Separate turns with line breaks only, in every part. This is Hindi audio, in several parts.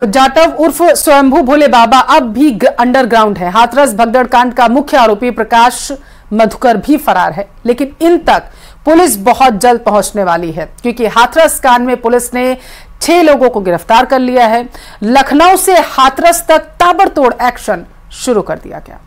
जाटव उर्फ स्वयंभू भोले बाबा अब भी अंडरग्राउंड है। हाथरस भगदड़ कांड का मुख्य आरोपी प्रकाश मधुकर भी फरार है, लेकिन इन तक पुलिस बहुत जल्द पहुंचने वाली है, क्योंकि हाथरस कांड में पुलिस ने 6 लोगों को गिरफ्तार कर लिया है। लखनऊ से हाथरस तक ताबड़तोड़ एक्शन शुरू कर दिया गया।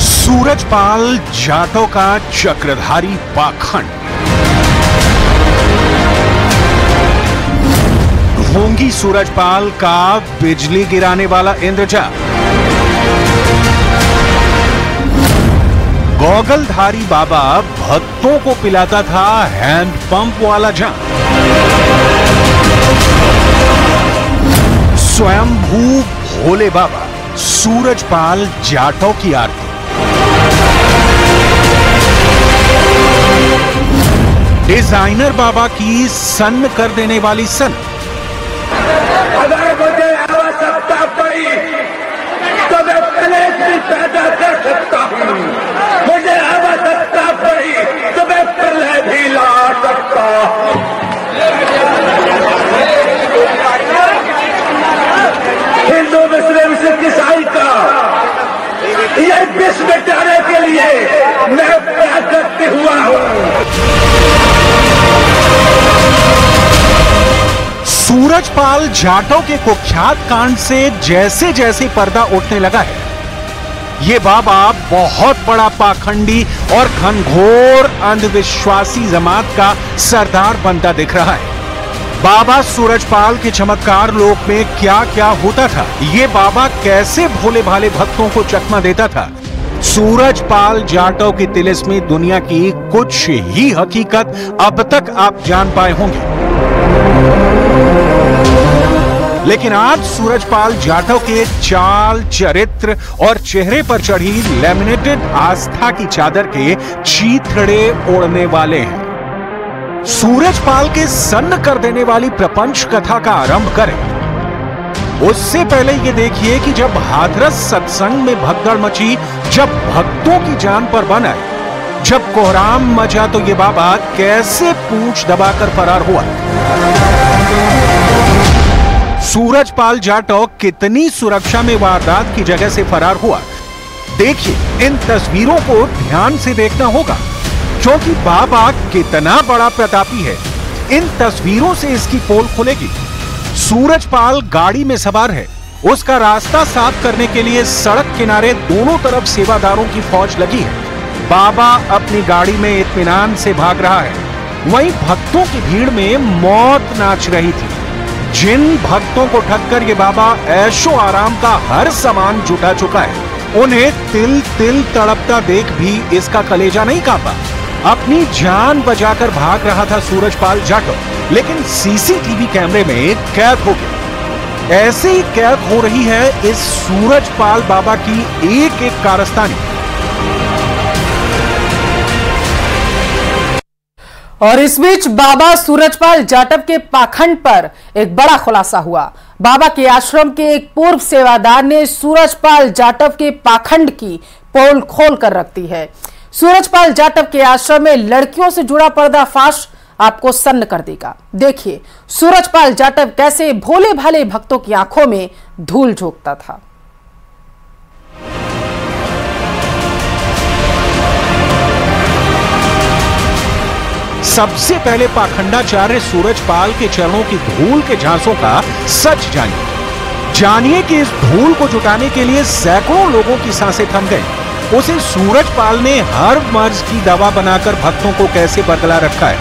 सूरजपाल जाटव का चक्रधारी पाखंड। ढोंगी सूरजपाल का बिजली गिराने वाला इंद्रजाल। गॉगलधारी बाबा भक्तों को पिलाता था हैंडपंप वाला जाम। स्वयंभू भोले बाबा सूरजपाल जाटव की आरती। डिजाइनर बाबा की सन्न कर देने वाली सन।
अगर मुझे आवश्यकता पड़ी तो मैं कलेश भी पैदा कर सकता हूं। मुझे आवश्यकता पड़ी तो मैं प्रलय भी ला सकता हूं। हिंदू मुस्लिम सिख ईसाई का ये विश्व मिटाने के लिए मैं प्राकृत हुआ हूं।
सूरजपाल जाटव के कुख्यात कांड से जैसे जैसे पर्दा उठने लगा है, ये बाबा बहुत बड़ा पाखंडी और घनघोर अंधविश्वासी जमात का सरदार बनता दिख रहा है। बाबा सूरजपाल के चमत्कार लोक में क्या क्या होता था, ये बाबा कैसे भोले भाले भक्तों को चकमा देता था, सूरजपाल जाटव की तिलिस्मी दुनिया की कुछ ही हकीकत अब तक आप जान पाए होंगे। लेकिन आज सूरजपाल जाटव के चाल, चरित्र और चेहरे पर चढ़ी लैमिनेटेड आस्था की चादर के चीथड़े ओढ़ने वाले हैं। सूरजपाल के सन्न कर देने वाली प्रपंच कथा का आरंभ करें, उससे पहले ये देखिए कि जब हाथरस सत्संग में भगदड़ मची, जब भक्तों की जान पर बन आई, जब कोहराम मचा, तो ये बाबा कैसे पूंछ दबाकर फरार हुआ। सूरजपाल जाटव कितनी सुरक्षा में वारदात की जगह से फरार हुआ, देखिए इन तस्वीरों को ध्यान से देखना होगा, क्योंकि बाबा कितना बड़ा प्रतापी है, इन तस्वीरों से इसकी पोल खुलेगी। सूरजपाल गाड़ी में सवार है, उसका रास्ता साफ करने के लिए सड़क किनारे दोनों तरफ सेवादारों की फौज लगी है। बाबा अपनी गाड़ी में इत्मीनान से भाग रहा है, वहीं भक्तों की भीड़ में मौत नाच रही थी। जिन भक्तों को ठक्कर ये बाबा ऐशो आराम का हर सामान जुटा चुका है, उन्हें तिल तिल तड़पता देख भी इसका कलेजा नहीं कांपा। अपनी जान बचाकर भाग रहा था सूरजपाल जाटव, लेकिन सीसीटीवी कैमरे में कैद हो गया। ऐसे ही कैद हो रही है इस सूरजपाल बाबा की एक एक कारस्तानी।
और इस बीच बाबा सूरजपाल जाटव के पाखंड पर एक बड़ा खुलासा हुआ। बाबा के आश्रम के एक पूर्व सेवादार ने सूरजपाल जाटव के पाखंड की पोल खोल कर रख दी है। सूरजपाल जाटव के आश्रम में लड़कियों से जुड़ा पर्दाफाश आपको सन्न कर देगा। देखिए सूरजपाल जाटव कैसे भोले भाले भक्तों की आंखों में धूल झोंकता था।
सबसे पहले पाखंडाचार्य सूरजपाल के चरणों की धूल के झांसों का सच जानिए कि इस धूल को जुटाने के लिए सैकड़ों लोगों की सांसें थम गई। उसे सूरजपाल ने हर मर्ज की दवा बनाकर भक्तों को कैसे बदला रखा है।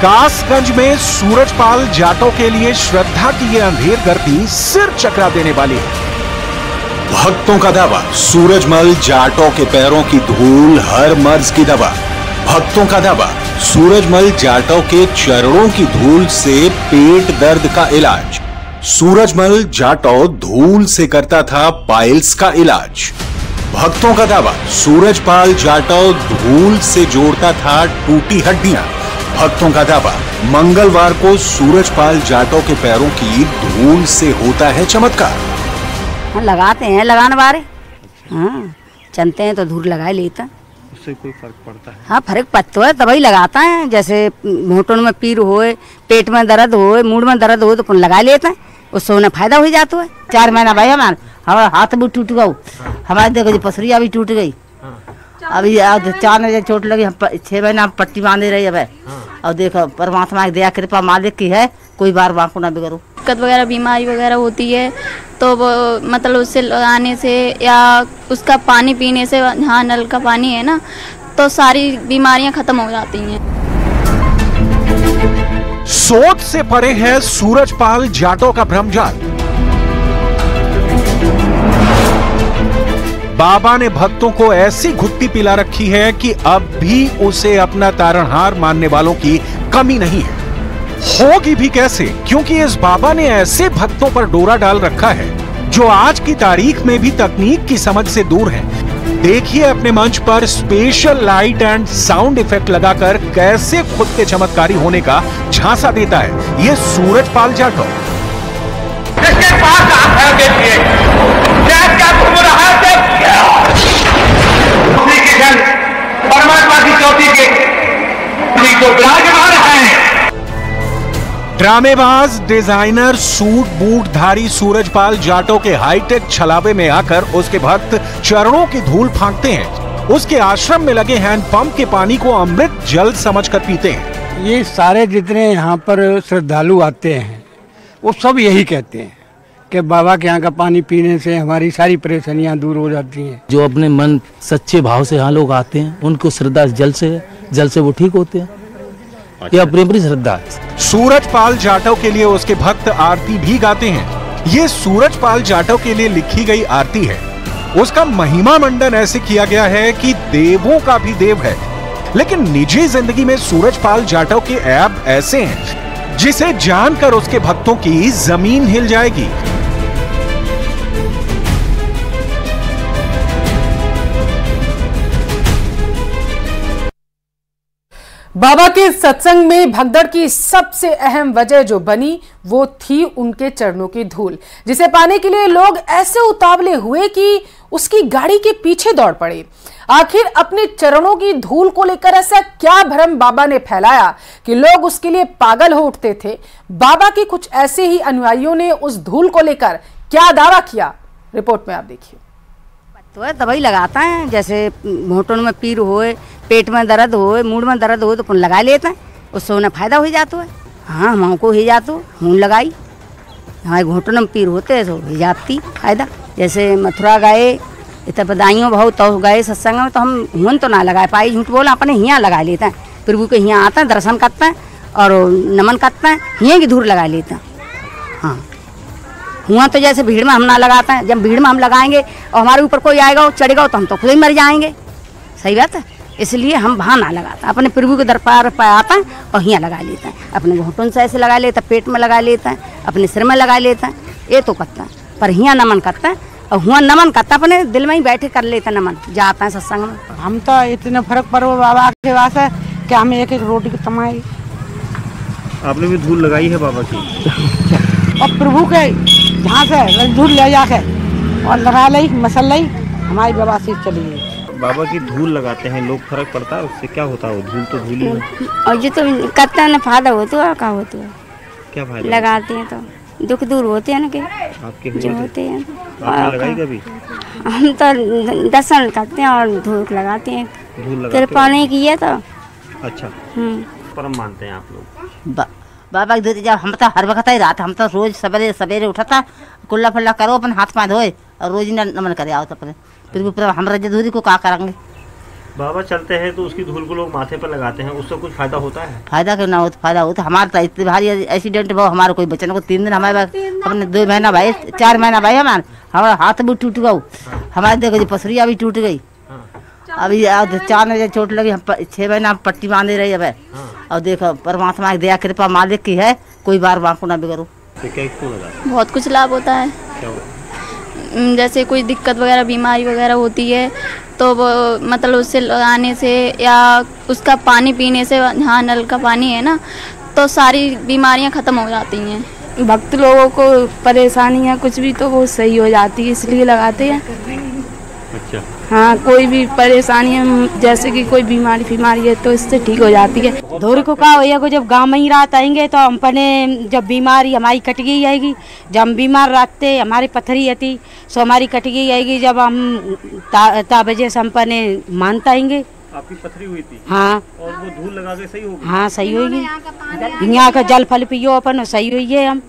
कासगंज में सूरजपाल जाटव के लिए श्रद्धा की ये अंधेर गर्दी सिर चकरा देने वाली है।
भक्तों का दावा, सूरजमल जाटव के पैरों की धूल हर मर्ज की दवा। भक्तों का दावा, सूरजमल जाटव के चरणों की धूल से पेट दर्द का इलाज। सूरजमल जाटव धूल से करता था पाइल्स का इलाज। भक्तों का दावा, सूरजपाल जाटव धूल से जोड़ता था टूटी हड्डियां। भक्तों का दावा, मंगलवार को सूरजपाल जाटव के पैरों की धूल से होता है चमत्कार।
हाँ, लगाते हैं लगाने वाले, हाँ चलते हैं तो धूल लगा लेता,
उससे कोई फर्क पड़ता है?
हाँ फर्क पड़ता है, तभी लगाता है। जैसे घुटनों में पीर होए, पेट में दर्द होए, मूड में दर्द हो तो लगा लेते हैं, उससे उन्हें फायदा हो जाता है। 4 महीना भाई हमारा हाथ भी टूट गया, हमारे देखो जी पसरिया भी टूट गई। अभी 4 बजे चोट लगी, 6 महीना पट्टी बांधे रही है। और देखो परमात्मा की दया कृपा मालिक की है, कोई बार बांको ना बिगड़ो।
दिक्कत वगैरह बीमारी वगैरह होती है तो वो मतलब उससे लगाने से या उसका पानी पीने से, हाँ नल का पानी है ना, तो सारी बीमारियां खत्म हो जाती हैं।
सोच से परे है सूरजपाल जाटव का भ्रमजाल। बाबा ने भक्तों को ऐसी घुट्टी पिला रखी है कि अब भी उसे अपना तारणहार मानने वालों की कमी नहीं है। होगी भी कैसे, क्योंकि इस बाबा ने ऐसे भक्तों पर डोरा डाल रखा है जो आज की तारीख में भी तकनीक की समझ से दूर है। देखिए अपने मंच पर special light and sound effect लगाकर कैसे खुद के चमत्कारी होने का झांसा देता है ये सूरजपाल जाटव।
जिसके पास आप है देखिए, क्या घूम रहा है, परमात्मा की चौथी के तो विराजमान है।
ड्रामेबाज, डिजाइनर, सूट बूटधारी सूरजपाल जाटव के हाईटेक छलावे में आकर उसके भक्त चरणों की धूल फांकते हैं। उसके आश्रम में लगे हैंडपंप के पानी को अमृत जल समझकर पीते हैं।
ये सारे जितने यहाँ पर श्रद्धालु आते हैं वो सब यही कहते हैं कि बाबा के यहाँ का पानी पीने से हमारी सारी परेशानियाँ दूर हो जाती हैं।
जो अपने मन सच्चे भाव से यहाँ लोग आते हैं उनको श्रद्धा जल से वो ठीक होते हैं। ये अपनी श्रद्धा है।
सूरजपाल जाटव के लिए उसके भक्त आरती भी गाते हैं। ये सूरजपाल जाटव के लिए लिखी गई आरती है। उसका महिमा मंडन ऐसे किया गया है कि देवों का भी देव है। लेकिन निजी जिंदगी में सूरजपाल जाटव के ऐब ऐसे हैं जिसे जानकर उसके भक्तों की जमीन हिल जाएगी।
बाबा के सत्संग में भगदड़ की सबसे अहम वजह जो बनी वो थी उनके चरणों की धूल, जिसे पाने के लिए लोग ऐसे उतावले हुए कि उसकी गाड़ी के पीछे दौड़ पड़े। आखिर अपने चरणों की धूल को लेकर ऐसा क्या भ्रम बाबा ने फैलाया कि लोग उसके लिए पागल हो उठते थे। बाबा के कुछ ऐसे ही अनुयायियों ने उस धूल को लेकर क्या दावा किया, रिपोर्ट में आप देखिए।
तो दवाई लगाता है, जैसे घुटनों में पीर होए, पेट में दर्द होए, मूड में दर्द हो तो लगा लेते हैं, उससे उन्हें फायदा हो जाता है। हाँ हमको ही जातो हूँ लगाई, हमारे घुटनों में पीर होते हैं तो हो जाती फायदा। जैसे मथुरा गए, इतना बदाइयों बहुत तो गए सत्संग में, तो हम हुन तो ना लगा पाए, झूठ बोला, अपने यहाँ लगा लेते हैं। प्रभु के यहाँ आते हैं, दर्शन करते हैं और नमन करते हैं, यहाँ की धूल लगा लेते हैं। हाँ हुआ तो जैसे भीड़ में हम ना लगाते हैं, जब भीड़ में हम लगाएंगे और हमारे ऊपर कोई आएगा चढ़ेगा तो हम तो खुद ही मर जाएंगे। सही बात है, इसलिए हम वहाँ ना लगाते, अपने प्रभु के दरबार पर आते हैं और यहाँ लगा लेते हैं। अपने घुटन से ऐसे लगा लेते हैं, पेट में लगा लेते हैं, अपने सिर में लगा लेते हैं, ये तो करते हैं। पर यहाँ नमन करते हैं और हुआ नमन करता अपने दिल में ही बैठे कर लेते हैं नमन, जाते हैं सत्संग में।
हम तो इतने फर्क पड़ो बाबा के वास्ते कि हम एक रोटी की कमाई।
आपने भी धूल लगाई है बाबा की
और प्रभु के यहाँ से धूल ले जाके और लगा ली मसल ली, हमारी बाबा से चली गई।
बाबा की धूल लगाते हैं लोग, फर्क पड़ता है उससे? क्या होता है? वो धूल तो धूल ही है।
और जो तो करते हैं ना फायदा होता है, क्या होता है?
क्या फायदा?
लगाते हैं तो दुख दूर होते हैं ना के
आपके
जो होते हैं।
आपने लगाई कभी?
हम तो दर्शन करते हैं और धूप लगाते हैं।
धूल लगाते
कृपा नहीं की है तो।
अच्छा परम मानते हैं आप लोग?
बाबा की दूध जब हम तो हर वक्त ही रात, हम तो रोज सवेरे सवेरे उठा था, कुल्ला फुल्ला करो, अपन हाथ पाँव धोए और रोज नमन करे आओ तो अपने फिर हमारा धूरी को क्या करेंगे।
बाबा चलते हैं तो उसकी धूल को लोग माथे पर लगाते हैं, उससे कुछ फायदा होता है?
फायदा क्यों ना हो, फायदा होता। हमारा तो इतनी भारी एक्सीडेंट हुआ, हमारा कोई बचने को 3 दिन, हमारे अपने 2 महीना भाई 4 महीना भाई, हमारा हाथ भी टूट गया, हमारे देखो जी पसरिया भी टूट गई। अभी 4 बजे चोट लगी, 6 महीना पट्टी बांधे रही है। और देखो परमात्मा की दया कृपा मालिक की है, कोई बार बांको ना बिगड़ो।
तो क्या क्यों लगा?
बहुत कुछ लाभ होता है।
क्या
जैसे कोई दिक्कत वगैरह बीमारी वगैरह होती है तो वो मतलब उससे लगाने से या उसका पानी पीने से, यहाँ नल का पानी है ना, तो सारी बीमारियां ख़त्म हो जाती हैं।
भक्त लोगों को परेशानी है कुछ भी तो वो सही हो जाती है, इसलिए लगाते हैं।
अच्छा।
हाँ, कोई भी परेशानी है जैसे कि कोई बीमारी है तो इससे ठीक हो जाती है।
धोरी को का होया को जब गांव में ही रात आएंगे तो हम अपने जब बीमारी हमारी कट गई आएगी, जब हम बीमार रहते हमारी पथरी आती सो हमारी कट गई आएगी, जब हम वजह से हम अपने मानता आएंगे।
आपकी पथरी हुई थी?
हाँ।
और वो धूल लगा के सही होगी?
हाँ सही होगी। यहाँ का जल फल पियो अपन सही हुई है हम।